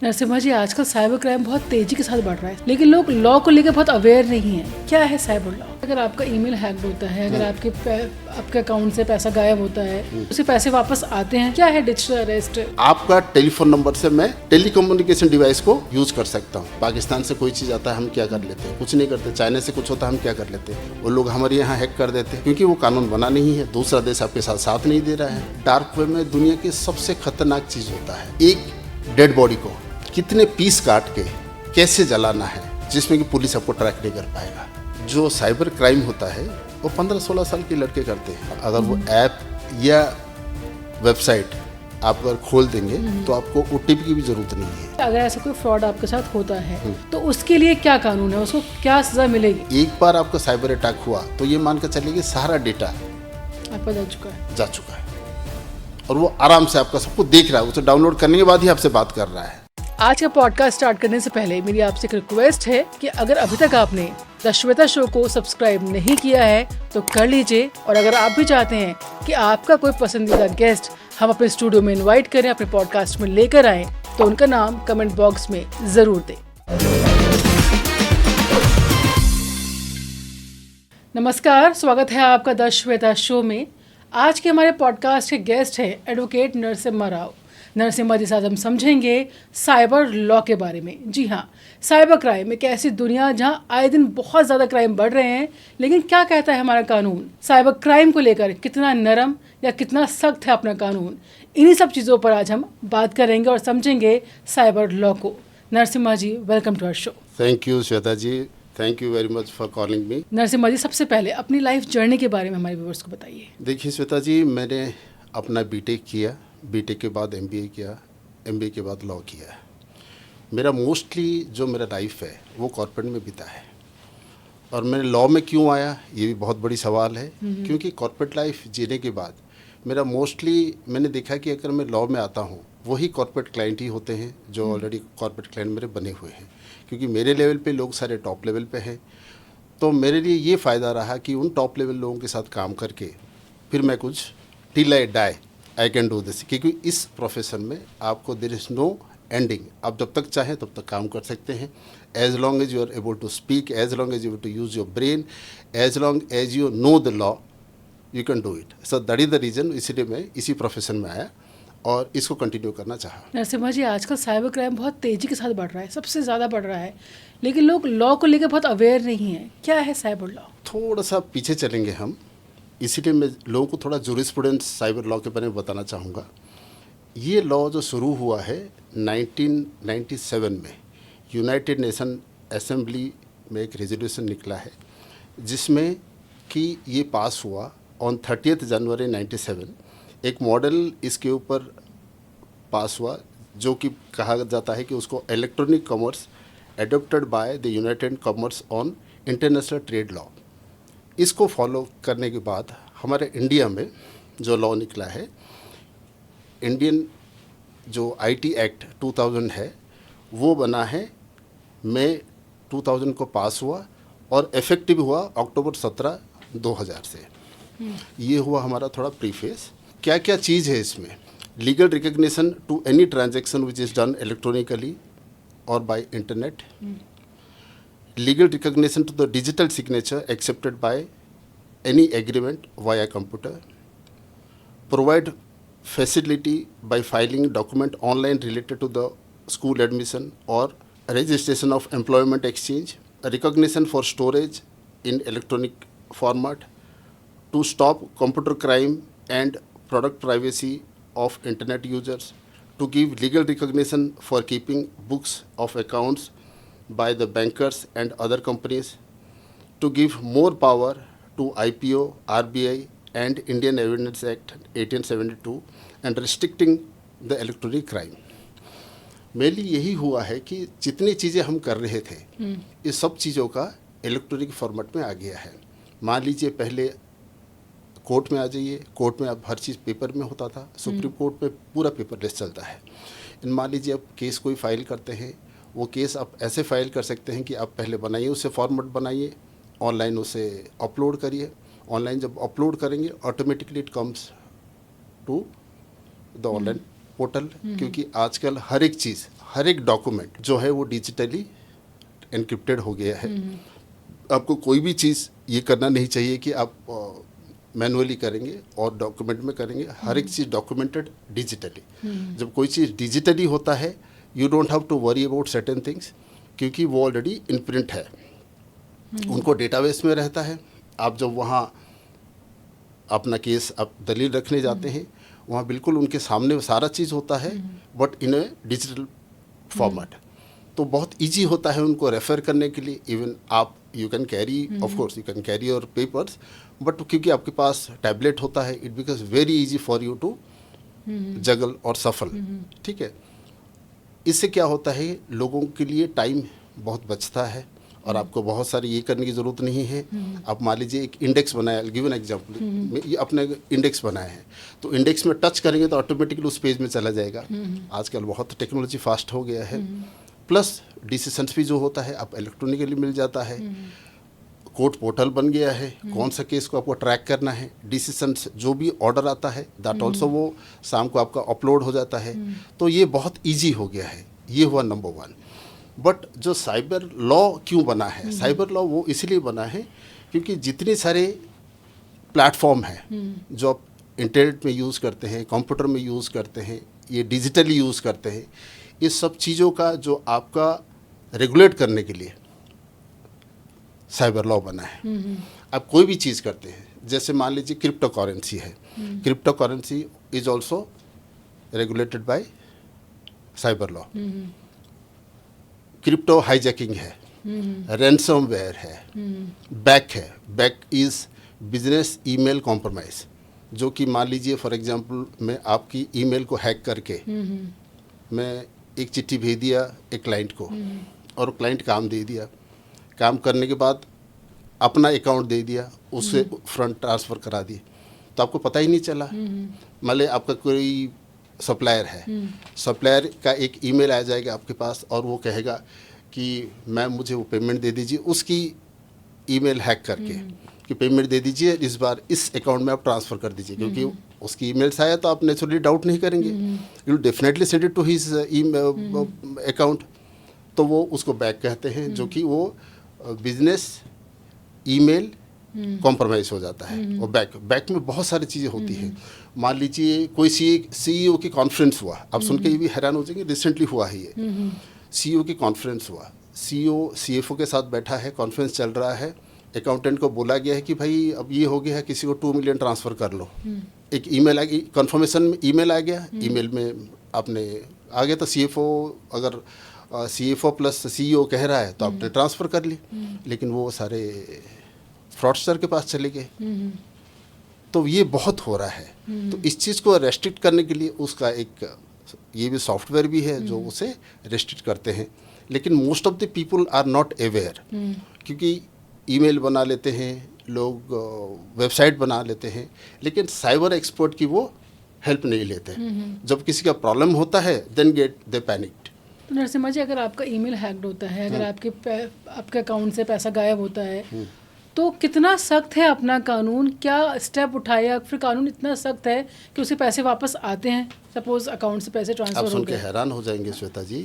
नरसिम्हा जी, आजकल cyber crime बहुत तेजी के साथ बढ़ रहा है, लेकिन लोग लॉ को लेकर बहुत अवेयर नहीं है। क्या है साइबर लॉ? अगर आपका ईमेल हैक होता है, अगर आपके अकाउंट से पैसा गायब होता है, उसे पैसे वापस आते हैं, क्या है डिजिटल अरेस्ट? आपका टेलीफोन नंबर से मैं टेलीकम्युनिकेशन डिवाइस को यूज कर सकता हूँ। पाकिस्तान से कोई चीज आता है, हम क्या कर लेते हैं? कुछ नहीं करते। चाइना से कुछ होता है, हम क्या कर लेते हैं? वो लोग हमारे यहाँ हैक कर देते हैं, क्योंकि वो कानून बना नहीं है। दूसरा देश आपके साथ नहीं दे रहा है। डार्क वेब में दुनिया की सबसे खतरनाक चीज होता है, एक डेड बॉडी को कितने पीस काट के कैसे जलाना है, जिसमें कि पुलिस आपको ट्रैक नहीं कर पाएगा। जो साइबर क्राइम होता है वो 15-16 साल के लड़के करते हैं। अगर वो ऐप या वेबसाइट आप अगर खोल देंगे तो आपको OTP की भी जरूरत नहीं है। अगर ऐसा कोई फ्रॉड आपके साथ होता है तो उसके लिए क्या कानून है, उसको क्या सजा मिलेगी? एक बार आपका साइबर अटैक हुआ तो ये मान कर चलिए कि सारा डेटा आपका जा चुका है और वो आराम से आपका सब कुछ देख रहा है। उसे डाउनलोड करने के बाद ही आपसे बात कर रहा है। आज का पॉडकास्ट स्टार्ट करने से पहले मेरी आपसे एक रिक्वेस्ट है कि अगर अभी तक आपने द श्वेता शो को सब्सक्राइब नहीं किया है तो कर लीजिए, और अगर आप भी चाहते हैं कि आपका कोई पसंदीदा गेस्ट हम अपने स्टूडियो में इनवाइट करें, अपने पॉडकास्ट में लेकर आएं, तो उनका नाम कमेंट बॉक्स में जरूर दें। नमस्कार, स्वागत है आपका द श्वेता शो में। आज के हमारे पॉडकास्ट के गेस्ट हैं एडवोकेट नरसिम्हा राव। नरसिम्हा जी साथ हम समझेंगे साइबर लॉ के बारे में। जी हाँ, साइबर क्राइम एक ऐसी दुनिया जहाँ आए दिन बहुत ज़्यादा क्राइम बढ़ रहे हैं, लेकिन क्या कहता है हमारा कानून साइबर क्राइम को लेकर? कितना नरम या कितना सख्त है अपना कानून? इन्हीं सब चीज़ों पर आज हम बात करेंगे और समझेंगे साइबर लॉ को। Narasimha ji, welcome to our show. Thank you Shweta ji, thank you very much for calling me. Narasimha ji, सबसे पहले अपनी लाइफ जर्नी के बारे में हमारे व्यूअर्स को बताइए। देखिए श्वेता जी, मैंने अपना बीटेक किया, बीटेक के बाद MBA किया, MBA के बाद लॉ किया। मेरा मोस्टली जो मेरा लाइफ है वो कॉर्पोरेट में बीता है। और मैं लॉ में क्यों आया, ये भी बहुत बड़ी सवाल है। क्योंकि कॉर्पोरेट लाइफ जीने के बाद मेरा मोस्टली मैंने देखा कि अगर मैं लॉ में आता हूँ, वही कॉर्पोरेट क्लाइंट ही होते हैं जो ऑलरेडी कॉर्पोरेट क्लाइंट मेरे बने हुए हैं। क्योंकि मेरे लेवल पे लोग सारे टॉप लेवल पे हैं, तो मेरे लिए ये फ़ायदा रहा कि उन टॉप लेवल लोगों के साथ काम करके फिर मैं कुछ till I die I can do this. क्योंकि इस प्रोफेशन में आपको देयर इज़ नो एंडिंग। आप जब तक चाहें तब तक काम कर सकते हैं, as long as you are able to speak, as long as you to use your brain, as long as you know the law, you can do it. So that is the reason, इसलिए मैं इसी profession में आया और इसको continue करना चाहा। नरसिम्हा जी, आजकल साइबर क्राइम बहुत तेज़ी के साथ बढ़ रहा है, सबसे ज़्यादा बढ़ रहा है, लेकिन लोग लॉ को लेकर बहुत अवेयर नहीं है। क्या है साइबर लॉ? थोड़ा सा पीछे चलेंगे हम, इसीलिए मैं लोगों को थोड़ा जूरिस्प्रूडेंस साइबर लॉ के बारे में बताना चाहूँगा। ये लॉ जो शुरू हुआ है 1997 में, यूनाइटेड नेशन असेंबली में एक रेजोल्यूशन निकला है जिसमें कि ये पास हुआ ऑन 30 जनवरी 97। एक मॉडल इसके ऊपर पास हुआ जो कि कहा जाता है कि उसको electronic commerce adopted by the United commerce on international trade law. इसको फॉलो करने के बाद हमारे इंडिया में जो लॉ निकला है, इंडियन जो IT एक्ट 2000 है वो बना है, मई 2000 को पास हुआ और इफेक्टिव हुआ अक्टूबर 17, 2000 से। ये हुआ हमारा थोड़ा प्रीफेस। क्या क्या चीज़ है इसमें? Legal recognition to any transaction which is done electronically और by internet, legal recognition to the digital signature accepted by any agreement via computer, provide facility by filing document online related to the school admission or registration of employment exchange, recognition for storage in electronic format, to stop computer crime and product privacy of internet users, to give legal recognition for keeping books of accounts by the bankers and other companies, to give more power to IPO, RBI and Indian Evidence Act 1872 and restricting the electronic crime। Mainly यही हुआ है कि जितनी चीज़ें हम कर रहे थे ये सब चीज़ों का इलेक्ट्रॉनिक फॉर्मेट में आ गया है। मान लीजिए पहले कोर्ट में आ जाइए, कोर्ट में अब हर चीज़ पेपर में होता था, सुप्रीम कोर्ट में पूरा पेपरलेस चलता है। मान लीजिए अब केस कोई फाइल करते हैं, वो केस आप ऐसे फाइल कर सकते हैं कि आप पहले बनाइए, उसे फॉर्मेट बनाइए, ऑनलाइन उसे अपलोड करिए। ऑनलाइन जब अपलोड करेंगे automatically it comes to the online portal, क्योंकि आजकल हर एक चीज़, हर एक डॉक्यूमेंट जो है वो डिजिटली एनक्रिप्टेड हो गया है। आपको कोई भी चीज़ ये करना नहीं चाहिए कि आप मैनुअली करेंगे और डॉक्यूमेंट में करेंगे। हर एक चीज़ डॉक्यूमेंटेड डिजिटली। जब कोई चीज़ डिजिटली होता है, you don't have to worry about certain things, क्योंकि वो ऑलरेडी इन प्रिंट है, उनको डेटाबेस में रहता है। आप जब वहाँ अपना केस आप दलील रखने जाते हैं, वहाँ बिल्कुल उनके सामने सारा चीज़ होता है, but in A digital format. तो बहुत इजी होता है उनको रेफ़र करने के लिए। इवन आप you can carry, of course you can carry your papers, but क्योंकि आपके पास टैबलेट होता है, it becomes very easy for you to juggle और सफल। ठीक है, इससे क्या होता है, लोगों के लिए टाइम बहुत बचता है और आपको बहुत सारी ये करने की ज़रूरत नहीं है। आप मान लीजिए एक इंडेक्स बनाया, गिव एन एग्जांपल, ये अपने इंडेक्स बनाया है, तो इंडेक्स में टच करेंगे तो ऑटोमेटिकली उस पेज में चला जाएगा। आजकल बहुत टेक्नोलॉजी फास्ट हो गया है। प्लस डिसीजंस भी जो होता है आप इलेक्ट्रॉनिकली मिल जाता है। कोर्ट पोर्टल बन गया है, कौन सा केस को आपको ट्रैक करना है, डिसीजंस जो भी ऑर्डर आता है दैट ऑल्सो वो शाम को आपका अपलोड हो जाता है। तो ये बहुत ईजी हो गया है। ये हुआ नंबर 1। बट जो साइबर लॉ क्यों बना है, साइबर लॉ वो इसलिए बना है क्योंकि जितने सारे प्लेटफॉर्म हैं जो आप इंटरनेट में यूज़ करते हैं, कंप्यूटर में यूज़ करते हैं, ये डिजिटली यूज़ करते हैं, इस सब चीज़ों का जो आपका रेगुलेट करने के लिए साइबर लॉ बना है। आप कोई भी चीज़ करते हैं, जैसे मान लीजिए क्रिप्टो करेंसी है, crypto currency is also regulated by cyber law. Crypto hijacking है, रैंसमवेयर है, बैक है। Back is business email compromise, जो कि मान लीजिए फॉर एग्जांपल मैं आपकी ईमेल को हैक करके मैं एक चिट्ठी भेज दिया एक क्लाइंट को, और क्लाइंट काम दे दिया, काम करने के बाद अपना अकाउंट दे दिया, उससे फ्रंट ट्रांसफ़र करा दिए, तो आपको पता ही नहीं चला। मान लीजिए आपका कोई सप्लायर है, सप्लायर का एक ईमेल आ जाएगा आपके पास और वो कहेगा कि मैम मुझे वो पेमेंट दे दीजिए, उसकी ईमेल हैक करके कि पेमेंट दे दीजिए, इस बार इस अकाउंट में आप ट्रांसफ़र कर दीजिए, क्योंकि उसकी ईमेल्स आया तो आप नेचुरली डाउट नहीं करेंगे, you definitely send it to his account. तो वो उसको बैक कहते हैं, जो कि वो बिजनेस ईमेल कॉम्प्रोमाइज़ हो जाता है। और बैक में बहुत सारी चीज़ें होती हैं। मान लीजिए कोई सीईओ की कॉन्फ्रेंस हुआ, आप सुन के ये भी हैरान हो जाएंगे, रिसेंटली हुआ है ये। सीईओ की कॉन्फ्रेंस हुआ, सीईओ सीएफओ के साथ बैठा है, कॉन्फ्रेंस चल रहा है, अकाउंटेंट को बोला गया है कि भाई अब ये हो गया है, किसी को 2 मिलियन ट्रांसफ़र कर लो। एक ईमेल आ गई, कन्फर्मेशन में ईमेल आ गया, ईमेल में आपने आ गया, तो सीएफओ अगर सीएफओ प्लस सीईओ कह रहा है तो आपने ट्रांसफ़र कर ली, लेकिन वो सारे फ्रॉडस्टर के पास चले गए। तो ये बहुत हो रहा है। तो इस चीज़ को रेस्ट्रिक्ट करने के लिए उसका एक ये भी सॉफ्टवेयर भी है जो उसे रेस्ट्रिक्ट करते हैं, लेकिन most of the people are not aware, क्योंकि ईमेल बना लेते हैं लोग, वेबसाइट बना लेते हैं, लेकिन साइबर एक्सपर्ट की वो हेल्प नहीं लेते। जब किसी का प्रॉब्लम होता है देन गेट दे पैनिक्ड। तो नरसिम्हा जी, अगर आपका ईमेल हैक्ड होता है, अगर आपके अकाउंट से पैसा गायब होता है, तो कितना सख्त है अपना कानून? क्या स्टेप उठाया? फिर कानून इतना सख्त है कि उसे पैसे वापस आते हैं? सपोज अकाउंट से पैसे ट्रांसफर हो गए। आप सुन के हैरान हो जाएंगे श्वेता जी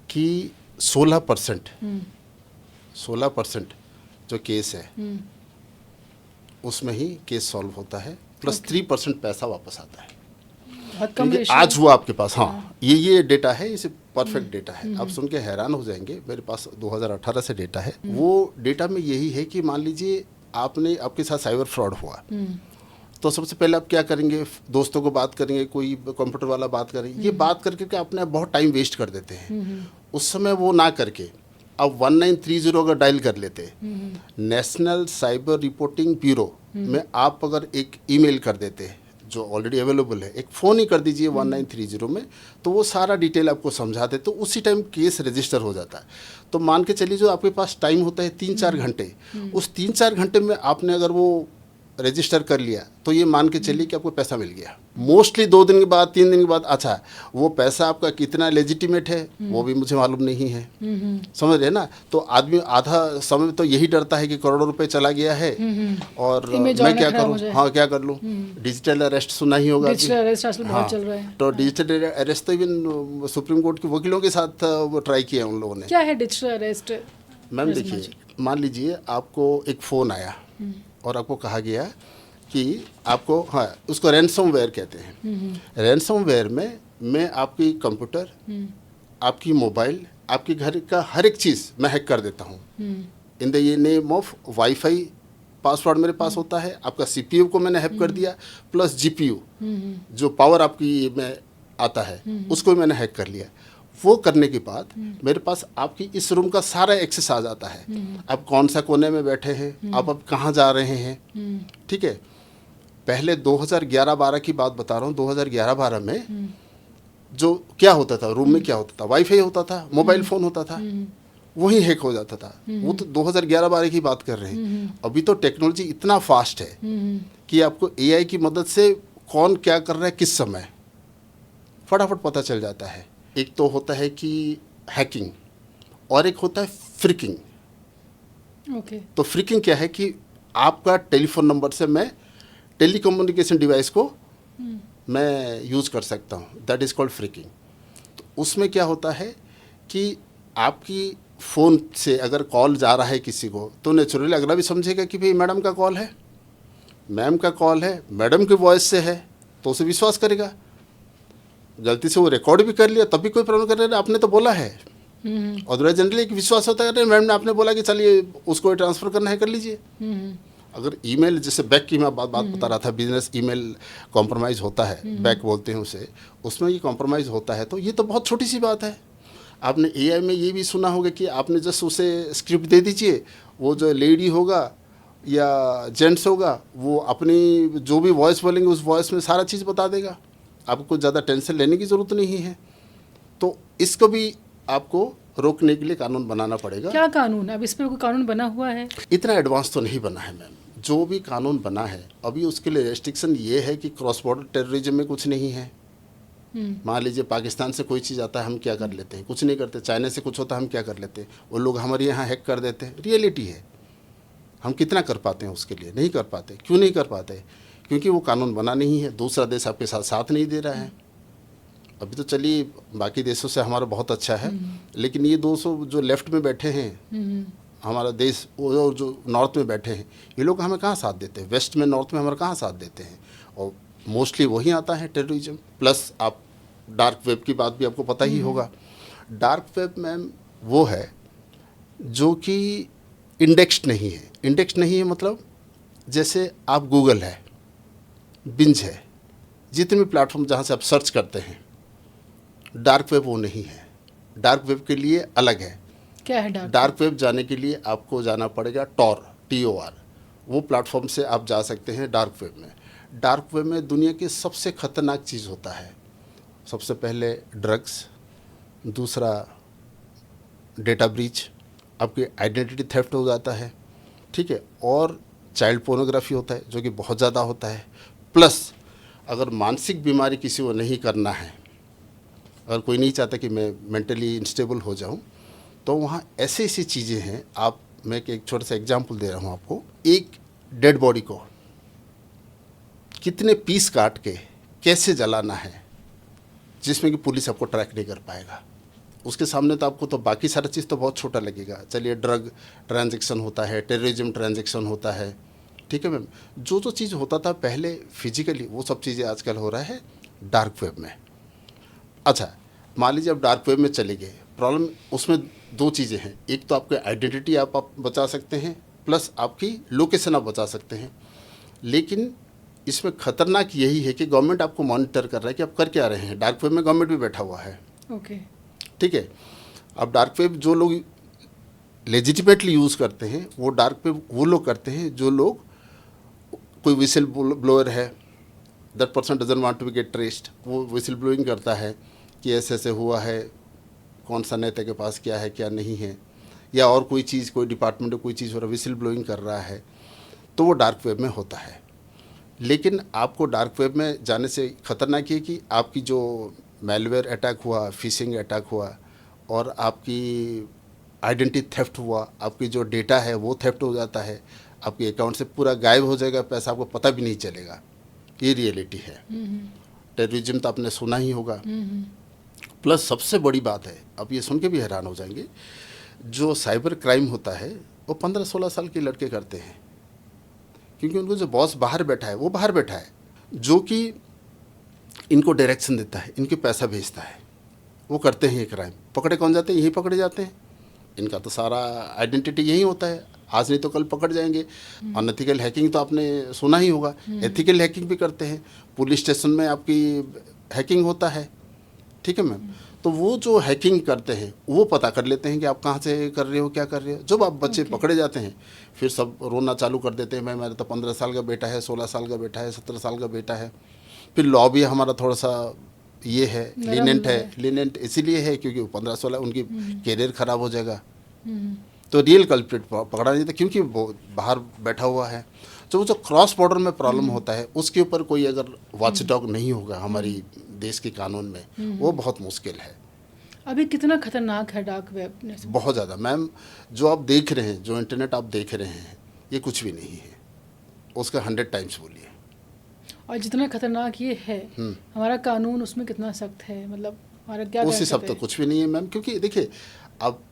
कि 16% जो केस है उसमें ही केस सॉल्व होता है, प्लस 3% पैसा वापस आता है। बहुत कम आज रेशियो। हुआ आपके पास, हाँ ये डेटा है, इसे परफेक्ट डेटा है। आप सुन के हैरान हो जाएंगे, मेरे पास 2018 से डेटा है। वो डेटा में यही है कि मान लीजिए आपके साथ साइबर फ्रॉड हुआ, तो सबसे पहले आप क्या करेंगे, दोस्तों को बात करेंगे, कोई कंप्यूटर वाला बात करेंगे, ये बात करके अपने बहुत टाइम वेस्ट कर देते हैं। उस समय वो ना करके अब 1930 अगर डायल कर लेते, नेशनल साइबर रिपोर्टिंग ब्यूरो में आप अगर एक ईमेल कर देते जो ऑलरेडी अवेलेबल है, एक फ़ोन ही कर दीजिए 1930 में, तो वो सारा डिटेल आपको समझाते, तो उसी टाइम केस रजिस्टर हो जाता है। तो मान के चलिए जो आपके पास टाइम होता है 3-4 घंटे, उस 3-4 घंटे में आपने अगर वो रजिस्टर कर लिया तो ये मान के चलिए कि आपको पैसा मिल गया। मोस्टली 2 दिन के बाद 3 दिन के बाद अच्छा वो पैसा आपका कितना लेजिटिमेट है वो भी मुझे मालूम नहीं है। समझ रहे ना। तो आदमी आधा समय तो यही डरता है कि करोड़ों रुपए चला गया है और मैं क्या करूँ, हाँ क्या कर लूँ। डिजिटल अरेस्ट सुना ही होगा। डिजिटल अरेस्ट आजकल बहुत चल रहा है। तो डिजिटल अरेस्ट तो इवन सुप्रीम कोर्ट के वकीलों के साथ वो ट्राई किया उन लोगों ने। क्या है डिजिटल अरेस्ट? मैम देखिए, मान लीजिए आपको एक फ़ोन आया और आपको कहा गया कि आपको, हाँ उसको रैंसमवेयर कहते हैं। रैंसमवेयर में मैं आपकी कंप्यूटर, आपकी मोबाइल, आपके घर का हर एक चीज़ मैं हैक कर देता हूँ। इन द ये नेम ऑफ वाईफाई पासवर्ड मेरे पास होता है, आपका सीपीयू को मैंने हैक कर दिया, प्लस जीपीयू जो पावर आपकी में आता है उसको भी मैंने हैक कर लिया। वो करने के बाद मेरे पास आपकी इस रूम का सारा एक्सेस आ जाता है। आप कौन सा कोने में बैठे हैं, आप अब कहाँ जा रहे हैं, ठीक है। पहले 2011-12 की बात बता रहा हूँ। 2011-12 में जो क्या होता था रूम में, क्या होता था, वाईफाई होता था, मोबाइल फ़ोन होता था, वही हैक हो जाता था। वो तो 2011-12 की बात कर रहे हैं। अभी तो टेक्नोलॉजी इतना फास्ट है कि आपको एआई की मदद से कौन क्या कर रहा है किस समय फटाफट पता चल जाता है। एक तो होता है कि हैकिंग और एक होता है फ्रिकिंग। ओके। तो फ्रिकिंग क्या है कि आपका टेलीफोन नंबर से मैं टेलीकम्युनिकेशन डिवाइस को मैं यूज़ कर सकता हूँ, दैट इज़ कॉल्ड फ्रिकिंग। तो उसमें क्या होता है कि आपकी फ़ोन से अगर कॉल जा रहा है किसी को तो नेचुरली अगला भी समझेगा कि भाई मैडम का कॉल है, मैम का कॉल है, मैडम की वॉइस से है, तो उसे विश्वास करेगा। गलती से वो रिकॉर्ड भी कर लिया तब भी कोई प्रॉब्लम कर रहा है, आपने तो बोला है। और जनरली एक विश्वास होता है, मैम ने आपने बोला कि चलिए उसको ट्रांसफ़र करना है कर लीजिए। अगर ईमेल, जैसे बैक की मैं बात बता रहा था, बिजनेस ईमेल कॉम्प्रोमाइज़ होता है, बैक बोलते हैं उसे, उसमें ये कॉम्प्रोमाइज़ होता है। तो ये तो बहुत छोटी सी बात है। आपने एआई में ये भी सुना होगा कि आपने जस्ट उसे स्क्रिप्ट दे दीजिए, वो जो लेडी होगा या जेंट्स होगा वो अपनी जो भी वॉइस बोलेंगे उस वॉइस में सारा चीज़ बता देगा। आपको ज़्यादा टेंशन लेने की ज़रूरत नहीं है। तो इसको भी आपको रोकने के लिए कानून बनाना पड़ेगा। क्या कानून? अब इस पर कोई कानून बना हुआ है? इतना एडवांस तो नहीं बना है मैम। जो भी कानून बना है अभी उसके लिए रेस्ट्रिक्शन ये है कि क्रॉस बॉर्डर टेररिज्म में कुछ नहीं है। मान लीजिए पाकिस्तान से कोई चीज़ आता है, हम क्या कर लेते हैं, कुछ नहीं करते। चाइना से कुछ होता है, हम क्या कर लेते हैं, वो लोग हमारे यहाँ हैक कर देते हैं। रियलिटी है। हम कितना कर पाते हैं उसके लिए? नहीं कर पाते। क्यों नहीं कर पाते? क्योंकि वो कानून बना नहीं है, दूसरा देश आपके साथ साथ नहीं दे रहा है। अभी तो चलिए बाकी देशों से हमारा बहुत अच्छा है, लेकिन ये 200 जो लेफ्ट में बैठे हैं हमारा देश, और जो नॉर्थ में बैठे हैं, ये लोग हमें कहाँ साथ देते हैं? वेस्ट में, नॉर्थ में हमारा कहाँ साथ देते हैं? और मोस्टली वही आता है टेररिज्म। प्लस आप डार्क वेब की बात भी आपको पता ही होगा। डार्क वेब मैम वो है जो कि इंडेक्स्ड नहीं है। इंडेक्स्ड नहीं है मतलब जैसे आप गूगल है, बिंज है, जितने भी प्लेटफॉर्म जहाँ से आप सर्च करते हैं, डार्क वेब वो नहीं है। डार्क वेब के लिए अलग है। क्या है डार्क? डार्क वेब जाने के लिए आपको जाना पड़ेगा टॉर, TOR, वो प्लेटफॉर्म से आप जा सकते हैं डार्क वेब में। डार्क वेब में दुनिया की सबसे ख़तरनाक चीज़ होता है, सबसे पहले ड्रग्स, दूसरा डेटा ब्रीच, आपकी आइडेंटिटी थेफ्ट हो जाता है, ठीक है, और चाइल्ड पोर्नोग्राफी होता है जो कि बहुत ज़्यादा होता है। प्लस अगर मानसिक बीमारी किसी को नहीं करना है, अगर कोई नहीं चाहता कि मैं मेंटली इंस्टेबल हो जाऊं, तो वहाँ ऐसी ऐसी चीज़ें हैं। आप, मैं एक छोटा सा एग्जांपल दे रहा हूँ आपको। एक डेड बॉडी को कितने पीस काट के कैसे जलाना है जिसमें कि पुलिस आपको ट्रैक नहीं कर पाएगा। उसके सामने तो आपको तो बाकी सारा चीज़ तो बहुत छोटा लगेगा। चलिए ड्रग ट्रांजैक्शन होता है, टेररिज्म ट्रांजैक्शन होता है, ठीक है मैम। जो चीज़ होता था पहले फिजिकली, वो सब चीज़ें आजकल हो रहा है डार्क वेब में। अच्छा, मान लीजिए आप डार्क वेब में चले गए, प्रॉब्लम उसमें 2 चीज़ें हैं। एक तो आपकी आइडेंटिटी आप बचा सकते हैं, प्लस आपकी लोकेशन आप बचा सकते हैं। लेकिन इसमें ख़तरनाक यही है कि गवर्नमेंट आपको मॉनिटर कर रहा है कि आप कर क्या रहे हैं। डार्क वेब में गवर्नमेंट भी बैठा हुआ है, ओके, ठीक है। अब डार्क वेब जो लोग लेजिटिमेटली यूज़ करते हैं, वो डार्क वेब वो लोग करते हैं जो लोग, कोई विसल ब्लोअर है, that person doesn't want to be get traced, वो विसल ब्लोइंग करता है कि ऐसे ऐसे हुआ है, कौन सा नेता के पास क्या है क्या नहीं है, या और कोई चीज़, कोई डिपार्टमेंट में कोई चीज़ हो रहा है, विसल ब्लोइंग कर रहा है, तो वो डार्क वेब में होता है। लेकिन आपको डार्क वेब में जाने से खतरनाक ये कि आपकी जो मैलवेयर अटैक हुआ, फिशिंग अटैक हुआ और आपकी आइडेंटिटी थेफ्ट हुआ, आपकी जो डेटा है वो थेफ्ट हो जाता है, आपके अकाउंट से पूरा गायब हो जाएगा पैसा, आपको पता भी नहीं चलेगा। ये रियलिटी है। टेररिज्म तो आपने सुना ही होगा। प्लस सबसे बड़ी बात है, आप ये सुन के भी हैरान हो जाएंगे, जो साइबर क्राइम होता है वो 15-16 साल के लड़के करते हैं, क्योंकि उनको जो बॉस बाहर बैठा है वो बाहर बैठा है, जो कि इनको डायरेक्शन देता है, इनके पैसा भेजता है, वो करते हैं ये क्राइम। पकड़े कौन जाते हैं? यही पकड़े जाते हैं। इनका तो सारा आइडेंटिटी यही होता है, आज नहीं तो कल पकड़ जाएंगे। अनएथिकल हैकिंग तो आपने सुना ही होगा, एथिकल हैकिंग भी करते हैं। पुलिस स्टेशन में आपकी हैकिंग होता है, ठीक है मैम। तो वो जो हैकिंग करते हैं वो पता कर लेते हैं कि आप कहाँ से कर रहे हो, क्या कर रहे हो। जब आप बच्चे पकड़े जाते हैं फिर सब रोना चालू कर देते हैं, मैं मेरा तो 15 साल का बेटा है, 16 साल का बेटा है, 17 साल का बेटा है। फिर लॉ भी हमारा थोड़ा सा ये है, लीनेंट इसीलिए है क्योंकि 15-16 उनकी कैरियर खराब हो जाएगा। तो रियल कल्प्रिट पकड़ा नहीं था क्योंकि वो बाहर बैठा हुआ है। तो वो जो क्रॉस बॉर्डर में प्रॉब्लम होता है उसके ऊपर कोई अगर वॉच डॉग नहीं होगा हमारी देश के कानून में, वो बहुत मुश्किल है। अभी कितना खतरनाक है डार्क वेब? बहुत ज़्यादा मैम। जो आप देख रहे हैं, जो इंटरनेट आप देख रहे हैं, ये कुछ भी नहीं है, उसका 100 टाइम्स बोलिए। और जितना खतरनाक ये है, हमारा कानून उसमें कितना सख्त है, मतलब हमारा क्या उस हिसाब तो कुछ भी नहीं है मैम। क्योंकि देखिए, अब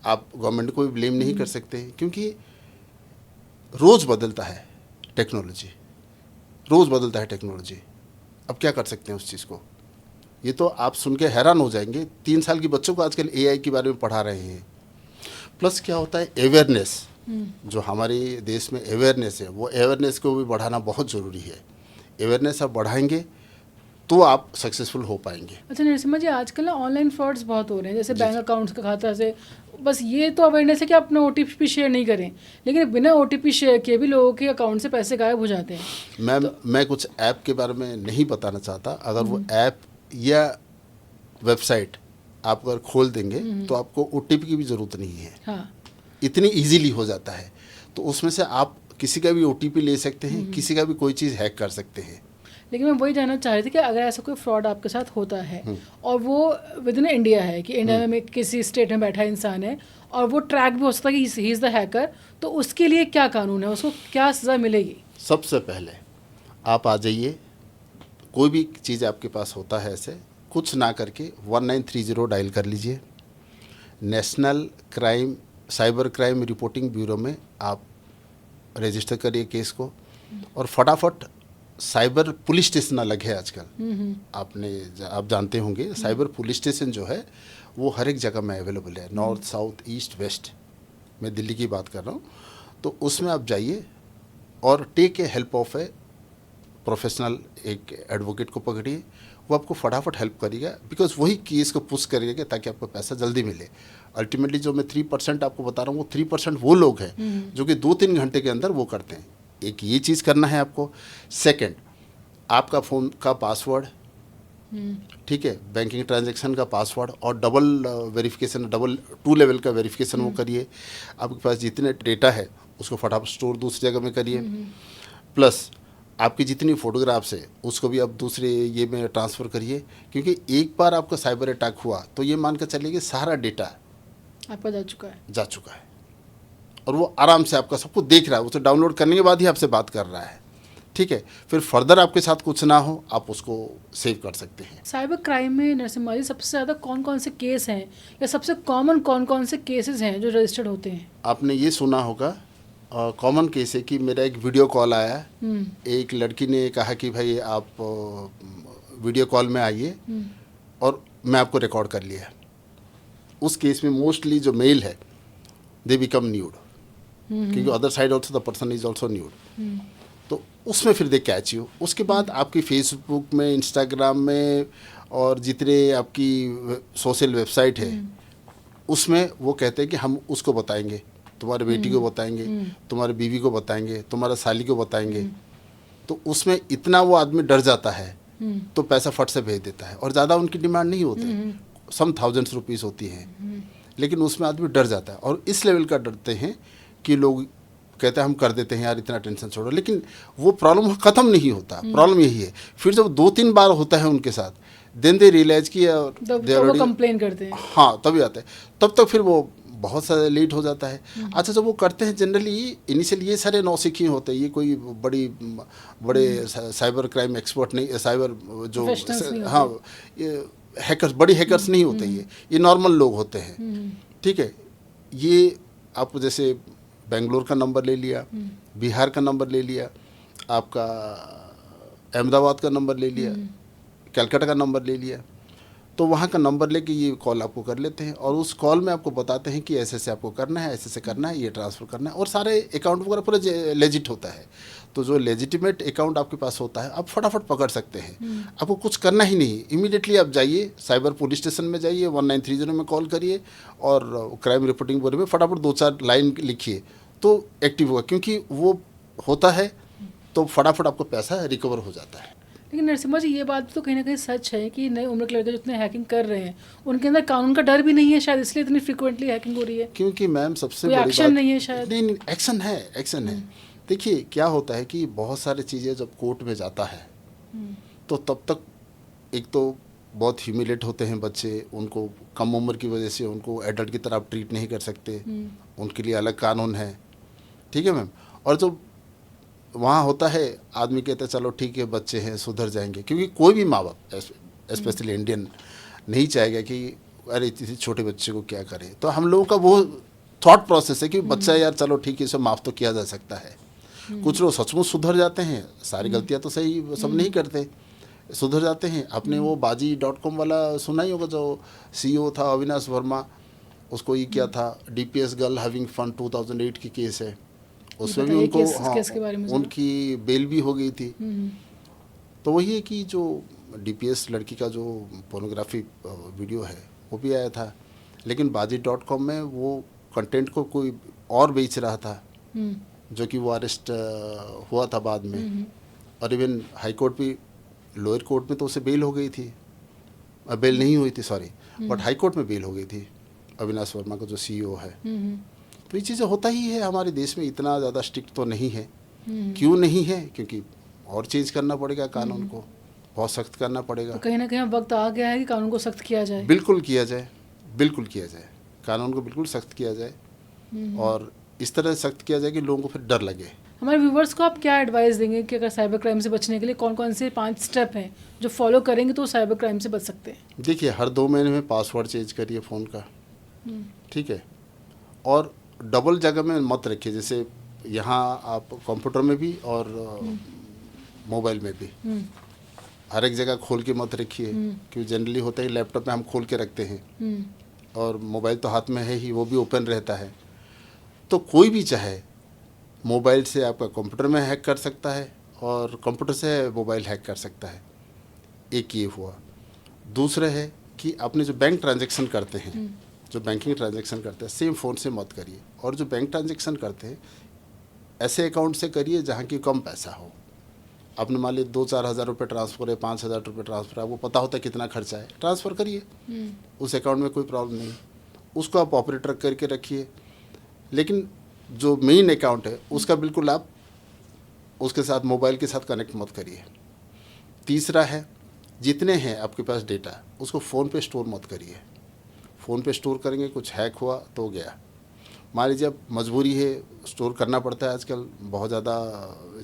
आप गवर्नमेंट को भी ब्लेम नहीं कर सकते, क्योंकि रोज़ बदलता है टेक्नोलॉजी, रोज़ बदलता है टेक्नोलॉजी। अब क्या कर सकते हैं उस चीज़ को? ये तो आप सुन के हैरान हो जाएंगे। 3 साल के बच्चों को आजकल एआई के बारे में पढ़ा रहे हैं। प्लस क्या होता है, अवेयरनेस, जो हमारे देश में अवेयरनेस है, वो अवेयरनेस को भी बढ़ाना बहुत ज़रूरी है। अवेयरनेस आप बढ़ाएंगे तो आप सक्सेसफुल हो पाएंगे। अच्छा नरसिम्हा जी, आजकल ना ऑनलाइन फ्रॉड्स बहुत हो रहे हैं, जैसे बैंक अकाउंट्स का खाता से, बस ये तो अवेयरनेस है कि अपना OTP शेयर नहीं करें, लेकिन बिना OTP शेयर किए भी लोगों के अकाउंट से पैसे गायब हो जाते हैं। मैम मैं कुछ ऐप के बारे में नहीं बताना चाहता। अगर वो ऐप या वेबसाइट आप अगर खोल देंगे तो आपको OTP की भी ज़रूरत नहीं है। हाँ, इतनी इजीली हो जाता है। तो उसमें से आप किसी का भी OTP ले सकते हैं, किसी का भी कोई चीज़ हैक कर सकते हैं। लेकिन मैं वही जानना चाह रही थी कि अगर ऐसा कोई फ्रॉड आपके साथ होता है और वो विद इन इंडिया है, कि इंडिया में किसी स्टेट में बैठा इंसान है और वो ट्रैक भी हो सकता है कि ही इज़ द हैकर, तो उसके लिए क्या कानून है, उसको क्या सज़ा मिलेगी? सबसे पहले आप आ जाइए, कोई भी चीज़ आपके पास होता है ऐसे, कुछ ना करके 1930 डायल कर लीजिए। National crime cyber crime reporting bureau में आप रजिस्टर करिए केस को, और फटाफट साइबर पुलिस स्टेशन अलग है आजकल, आप जानते होंगे। साइबर पुलिस स्टेशन जो है वो हर एक जगह में अवेलेबल है, नॉर्थ, साउथ, ईस्ट, वेस्ट। मैं दिल्ली की बात कर रहा हूँ। तो उसमें आप जाइए और take a help of a professional, एक एडवोकेट को पकड़िए, वो आपको फटाफट हेल्प करेगा, बिकॉज वही केस को पुश करेगा ताकि आपको पैसा जल्दी मिले। अल्टीमेटली जो मैं 3% आपको बता रहा हूँ, वो 3% वो लोग हैं जो कि 2-3 घंटे के अंदर वो करते हैं। एक ये चीज़ करना है आपको। सेकंड, आपका फ़ोन का पासवर्ड, ठीक है, बैंकिंग ट्रांजैक्शन का पासवर्ड और डबल वेरिफिकेशन, डबल 2 लेवल का वेरिफिकेशन वो करिए। आपके पास जितने डेटा है उसको फटाफट स्टोर दूसरी जगह में करिए। प्लस आपकी जितनी फ़ोटोग्राफ्स है उसको भी आप दूसरे ये में ट्रांसफ़र करिए, क्योंकि एक बार आपका साइबर अटैक हुआ तो ये मान कर चलिए कि सारा डेटा आपका जा चुका है और वो आराम से आपका सब कुछ देख रहा है। उसे डाउनलोड करने के बाद ही आपसे बात कर रहा है, ठीक है। फिर फर्दर आपके साथ कुछ ना हो, आप उसको सेव कर सकते हैं। साइबर क्राइम में नरसिम्हा जी सबसे ज़्यादा कौन कौन से केस हैं, या सबसे कॉमन कौन कौन से केसेस हैं जो रजिस्टर्ड होते हैं? आपने ये सुना होगा, कॉमन केस है कि मेरा एक वीडियो कॉल आया, एक लड़की ने कहा कि भाई आप वीडियो कॉल में आइए और मैं आपको रिकॉर्ड कर लिया। उस केस में मोस्टली जो मेल है दे बिकम न्यूड, क्योंकि other side also the person is also nude. तो उसमें फिर दे कैच यू। उसके बाद आपकी फेसबुक में, इंस्टाग्राम में और जितने आपकी सोशल वेबसाइट है उसमें वो कहते हैं कि हम उसको बताएंगे, तुम्हारे बेटी को बताएंगे, तुम्हारे बीवी को बताएंगे, तुम्हारा साली को बताएंगे। तो उसमें इतना वो आदमी डर जाता है तो पैसा फट से भेज देता है, और ज़्यादा उनकी डिमांड नहीं होती, सम थाउजेंड्स रुपीज़ होती हैं, लेकिन उसमें आदमी डर जाता है। और इस लेवल का डरते हैं कि लोग कहते हैं हम कर देते हैं यार, इतना टेंशन छोड़ो, लेकिन वो प्रॉब्लम ख़त्म नहीं होता। प्रॉब्लम यही है, फिर जब 2-3 बार होता है उनके साथ, देन दे रियलाइज कि तो वो कंप्लेन करते हैं। हाँ, तभी आता है, तब तक फिर वो बहुत सारा लेट हो जाता है। अच्छा, जब वो करते हैं जनरली इनिशियल ये सारे नौसिखिए होते हैं, ये कोई बड़े साइबर क्राइम एक्सपर्ट नहीं, साइबर जो Professionals नहीं हाँ हैकर्स, बड़ी हैकर्स नहीं होते, ये नॉर्मल लोग होते हैं। ठीक है, ये आप जैसे बेंगलोर का नंबर ले लिया, बिहार का नंबर ले लिया, आपका अहमदाबाद का नंबर ले लिया, कलकत्ता का नंबर ले लिया, तो वहाँ का नंबर लेके ये कॉल आपको कर लेते हैं और उस कॉल में आपको बताते हैं कि ऐसे ऐसे आपको करना है, ऐसे ऐसे करना है, ये ट्रांसफ़र करना है, और सारे अकाउंट वगैरह पूरा लेजिट होता है। तो जो लेजिटिमेट अकाउंट आपके पास होता है, आप फटाफट पकड़ सकते हैं। आपको कुछ करना ही नहीं, इमीडिएटली आप जाइए साइबर पुलिस स्टेशन में, जाइए 1930 में कॉल करिए और क्राइम रिपोर्टिंग ब्यूरो में फटाफट 2-4 लाइन लिखिए तो एक्टिव होगा, क्योंकि वो होता है तो फटाफट आपको पैसा रिकवर हो जाता है। लेकिन नरसिम्हा जी, ये बात तो कहीं ना कहीं सच है कि नई उम्र के लड़के जितने हैकिंग कर रहे हैं उनके अंदर कानून का डर भी नहीं है, शायद इसलिए इतनी फ्रिक्वेंटली हैकिंग हो रही है। क्योंकि मैम सबसे कोई बड़ी एक्शन बात नहीं है शायद। नहीं, एक्शन है, एक्शन है। देखिए क्या होता है कि बहुत सारी चीज़ें जब कोर्ट में जाता है तो तब तक एक तो बहुत ह्यूमिलेट होते हैं बच्चे, उनको कम उम्र की वजह से उनको एडल्ट की तरह आप ट्रीट नहीं कर सकते, उनके लिए अलग कानून है। ठीक है मैम, और जो वहाँ होता है आदमी कहता है चलो ठीक है बच्चे हैं सुधर जाएंगे, क्योंकि कोई भी माँ बाप स्पेशली इंडियन नहीं चाहेगा कि अरे इतने छोटे बच्चे को क्या करें। तो हम लोगों का वो थॉट प्रोसेस है कि बच्चा यार चलो ठीक है इसे माफ़ तो किया जा सकता है। कुछ लोग सचमुच सुधर जाते हैं, सारी गलतियाँ तो सही सब नहीं करते, सुधर जाते हैं। आपने वो बाजी.com वाला सुना ही होगा, जो CEO था अविनाश वर्मा, उसको ये क्या था, DPS गर्ल हैविंग फन 2008 की केस है, उसमें भी उनको केस के बारे में उनकी बेल भी हो गई थी। तो वही है कि जो DPS लड़की का जो पोर्नोग्राफी वीडियो है वो भी आया था, लेकिन बाजी.com में वो कंटेंट को कोई और बेच रहा था, जो कि वो अरेस्ट हुआ था बाद में, और इवन हाई कोर्ट भी, लोअर कोर्ट में तो उसे बेल हो गई थी, बेल नहीं हुई थी सॉरी, बट हाई कोर्ट में बेल हो गई थी अविनाश वर्मा का जो CEO है। तो ये चीज़ें होता ही है हमारे देश में, इतना ज़्यादा स्ट्रिक्ट तो नहीं है। क्यों नहीं है? क्योंकि और चेंज करना पड़ेगा कानून को, बहुत सख्त करना पड़ेगा। तो कहीं ना कहीं वक्त आ गया है कि कानून को सख्त किया जाए। बिल्कुल किया जाए, बिल्कुल किया जाए, कानून को बिल्कुल सख्त किया जाए, और इस तरह सख्त किया जाए कि लोगों को फिर डर लगे। हमारे व्यूवर्स को आप क्या एडवाइस देंगे कि अगर साइबर क्राइम से बचने के लिए कौन कौन से 5 स्टेप हैं जो फॉलो करेंगे तो साइबर क्राइम से बच सकते हैं? देखिए, हर 2 महीने में पासवर्ड चेंज करिए फ़ोन का, ठीक है, और डबल जगह में मत रखिए, जैसे यहाँ आप कंप्यूटर में भी और मोबाइल में भी हर एक जगह खोल के मत रखिए, क्योंकि जनरली होता है लैपटॉप में हम खोल के रखते हैं और मोबाइल तो हाथ में है ही, वो भी ओपन रहता है। तो कोई भी चाहे मोबाइल से आपका कंप्यूटर में हैक कर सकता है और कंप्यूटर से मोबाइल हैक कर सकता है, एक ये हुआ। दूसरा है कि आपने जो बैंक ट्रांजैक्शन करते हैं, जो बैंकिंग ट्रांजैक्शन करते हैं, सेम फ़ोन से मत करिए, और जो बैंक ट्रांजैक्शन करते हैं ऐसे अकाउंट से करिए जहाँ की कम पैसा हो। आपने मान ली 2-4 हज़ार रुपये ट्रांसफ़र है, 5 हज़ार रुपये ट्रांसफ़र है, आपको पता होता है कितना खर्चा है, ट्रांसफ़र करिए, उस अकाउंट में कोई प्रॉब्लम नहीं, उसको आप ऑपरेटर करके रखिए। लेकिन जो मेन अकाउंट है उसका बिल्कुल आप उसके साथ मोबाइल के साथ कनेक्ट मत करिए। तीसरा है, जितने हैं आपके पास डेटा उसको फ़ोन पे स्टोर मत करिए। फ़ोन पे स्टोर करेंगे, कुछ हैक हुआ तो गया। मान लीजिए अब मजबूरी है, स्टोर करना पड़ता है, आजकल बहुत ज़्यादा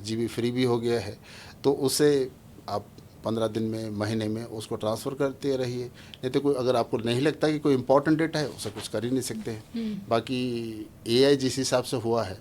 GB फ्री भी हो गया है, तो उसे आप 15 दिन में, महीने में उसको ट्रांसफ़र करते रहिए। नहीं तो कोई, अगर आपको नहीं लगता कि कोई इंपॉर्टेंट डेटा है, उसे कुछ कर ही नहीं सकते हैं। बाकी AI जिस हिसाब से हुआ है,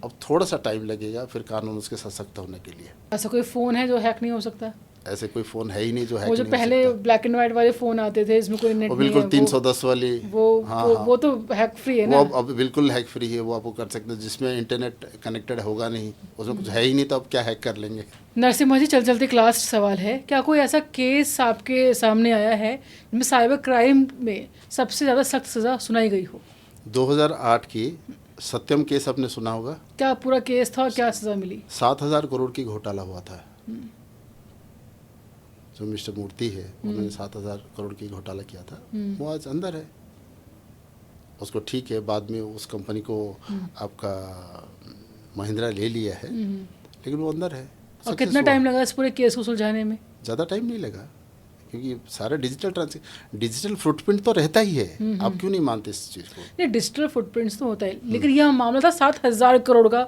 अब थोड़ा सा टाइम लगेगा फिर कानून उसके साथ सख्त होने के लिए। ऐसा कोई फ़ोन है जो हैक नहीं हो सकता? ऐसे कोई फ़ोन है ही नहीं जो हैक वो जो नहीं हो पहले सकता। ब्लैक एंड वाइट वाले फ़ोन आते थे, इसमें कोई नेट वो नहीं बिल्कुल है, 310 वाली, वो तो हैक फ्री है ना? वो अब बिल्कुल हैक फ्री है, वो आपको कर सकते हैं, जिसमें इंटरनेट कनेक्टेड होगा नहीं, उसमें कुछ है ही नहीं, तो आप क्या हैक कर लेंगे। नरसिम्हा जी, चल चलते क्लास सवाल है, क्या कोई ऐसा केस आपके सामने आया है जिसमें साइबर क्राइम में सबसे ज़्यादा सख्त सज़ा सुनाई गई हो? 2008 की सत्यम केस आपने सुना होगा। क्या पूरा केस था और क्या सज़ा मिली? 7,000 करोड़ की घोटाला हुआ था। जो मिस्टर मूर्ति है उन्होंने 7,000 करोड़ की घोटाला किया था, वो आज अंदर है। उसको ठीक है, बाद में उस कंपनी को आपका महिंद्रा ले लिया है, लेकिन वो अंदर है। और कितना टाइम लगा इस पूरे केस को सुलझाने में? ज़्यादा टाइम नहीं लगा, क्योंकि सारा डिजिटल फुटप्रिंट तो रहता ही है। आप क्यों नहीं मानते इस चीज़ को? नहीं, डिजिटल फुटप्रिंट्स तो होता है, लेकिन यह मामला था 7,000 करोड़ का,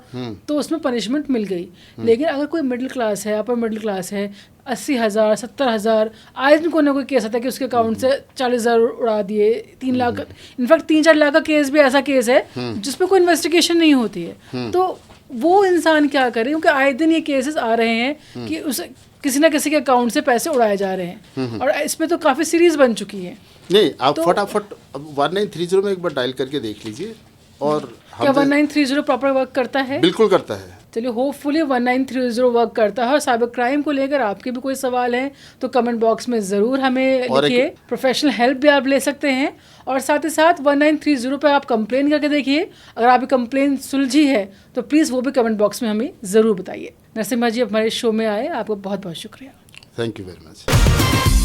तो उसमें पनिशमेंट मिल गई। लेकिन अगर कोई मिडिल क्लास है, अपर मिडिल क्लास है, 80,000, 70,000, आए दिन कोई ना कोई केस आता है कि उसके अकाउंट से 40,000 उड़ा दिए, 3 लाख, इनफैक्ट 3-4 लाख का केस भी ऐसा केस है जिसपे कोई इन्वेस्टिगेशन नहीं होती है। तो वो इंसान क्या करे, क्योंकि आए दिन ये केसेस आ रहे हैं कि उस किसी ना किसी के अकाउंट से पैसे उड़ाए जा रहे हैं, और इसमें तो काफ़ी सीरीज बन चुकी है। नहीं, आप फटाफट 1930 में एक बार डायल करके देख लीजिए। और क्या 1930 प्रॉपर वर्क करता है? बिल्कुल करता है। चलिए, होपफुली 1930 वर्क करता है। और साइबर क्राइम को लेकर आपके भी कोई सवाल हैं तो कमेंट बॉक्स में ज़रूर हमें लिखिए। प्रोफेशनल हेल्प भी आप ले सकते हैं, और साथ ही साथ 1930 पे आप कंप्लेन करके देखिए। अगर आपकी कंप्लेन सुलझी है तो प्लीज़ वो भी कमेंट बॉक्स में हमें ज़रूर बताइए। नरसिम्हा जी हमारे शो में आए, आपको बहुत बहुत शुक्रिया। Thank you very much.